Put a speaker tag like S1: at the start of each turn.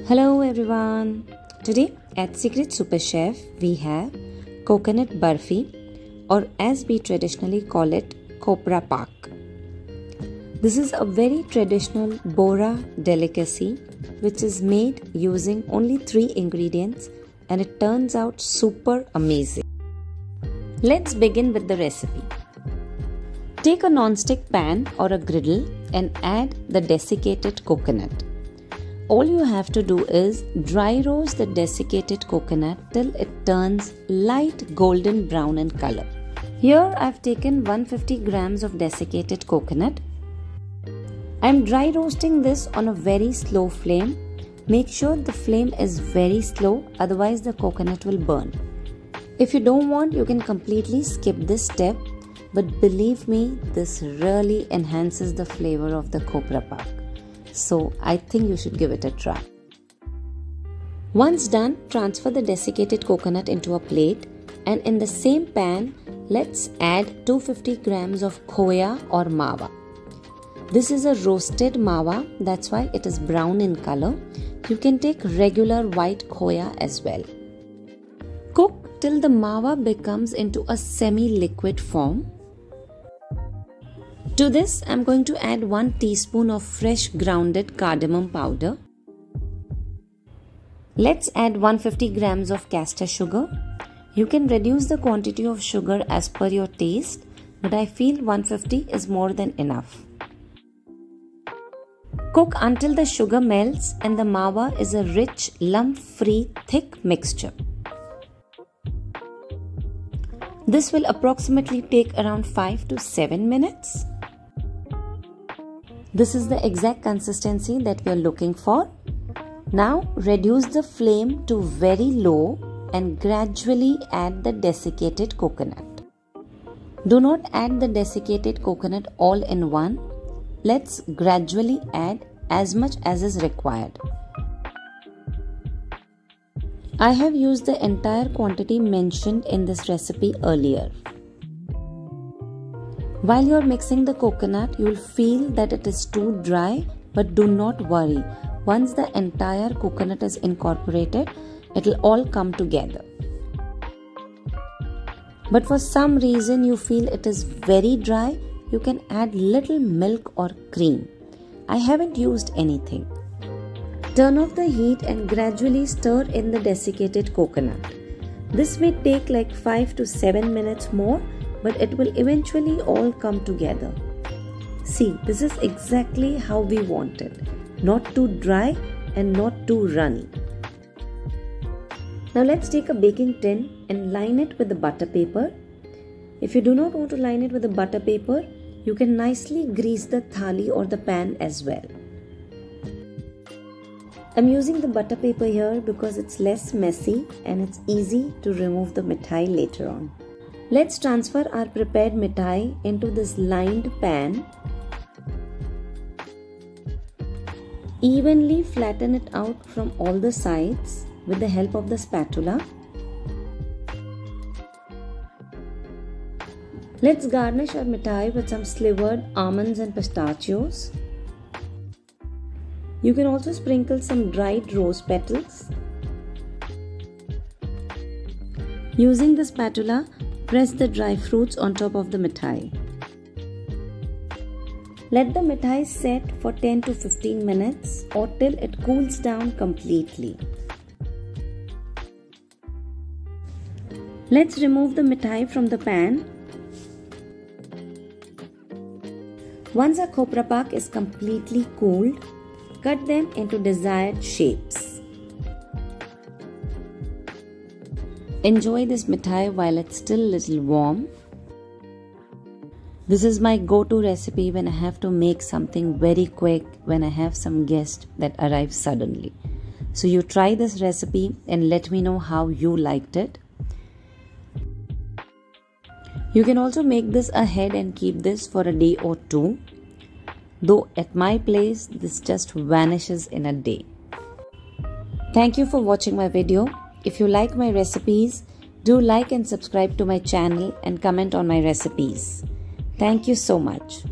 S1: Hello everyone. Today at Secret Super Chef we have coconut barfi, or as we traditionally call it, Khopra Paak. This is a very traditional Bora delicacy which is made using only 3 ingredients and it turns out super amazing. Let's begin with the recipe. Take a non-stick pan or a griddle and add the desiccated coconut. All you have to do is dry roast the desiccated coconut till it turns light golden brown in color. Here I've taken 150 grams of desiccated coconut. I'm dry roasting this on a very slow flame. Make sure the flame is very slow, otherwise the coconut will burn. If you don't want, you can completely skip this step, but believe me, this really enhances the flavor of the Khopra Paak. So I think you should give it a try. Once done, transfer the desiccated coconut into a plate, and in the same pan, let's add 250 grams of Khoya or Mawa. This is a roasted Mawa, that's why it is brown in color. You can take regular white Khoya as well. Cook till the Mawa becomes into a semi-liquid form. To this, I am going to add 1 teaspoon of fresh grounded cardamom powder. Let's add 150 grams of castor sugar. You can reduce the quantity of sugar as per your taste, but I feel 150 is more than enough. Cook until the sugar melts and the mawa is a rich, lump-free, thick mixture. This will approximately take around 5 to 7 minutes. This is the exact consistency that we are looking for. Now reduce the flame to very low and gradually add the desiccated coconut. Do not add the desiccated coconut all in one. Let's gradually add as much as is required. I have used the entire quantity mentioned in this recipe earlier. While you are mixing the coconut, you will feel that it is too dry, but do not worry. Once the entire coconut is incorporated, it will all come together. But for some reason you feel it is very dry, you can add little milk or cream. I haven't used anything. Turn off the heat and gradually stir in the desiccated coconut. This may take like 5 to 7 minutes more, but it will eventually all come together. See, this is exactly how we want it. Not too dry and not too runny. Now let's take a baking tin and line it with the butter paper. If you do not want to line it with the butter paper, you can nicely grease the thali or the pan as well. I'm using the butter paper here because it's less messy and it's easy to remove the mithai later on. Let's transfer our prepared mithai into this lined pan. Evenly flatten it out from all the sides with the help of the spatula. Let's garnish our mithai with some slivered almonds and pistachios. You can also sprinkle some dried rose petals. Using the spatula, press the dry fruits on top of the mithai. Let the mithai set for 10 to 15 minutes or till it cools down completely. Let's remove the mithai from the pan. Once our Khopra Paak is completely cooled, cut them into desired shapes. Enjoy this mithai while it's still little warm. This is my go-to recipe when I have to make something very quick when I have some guests that arrive suddenly. So you try this recipe and let me know how you liked it. You can also make this ahead and keep this for a day or two. Though at my place, this just vanishes in a day. Thank you for watching my video. If you like my recipes, do like and subscribe to my channel and comment on my recipes. Thank you so much.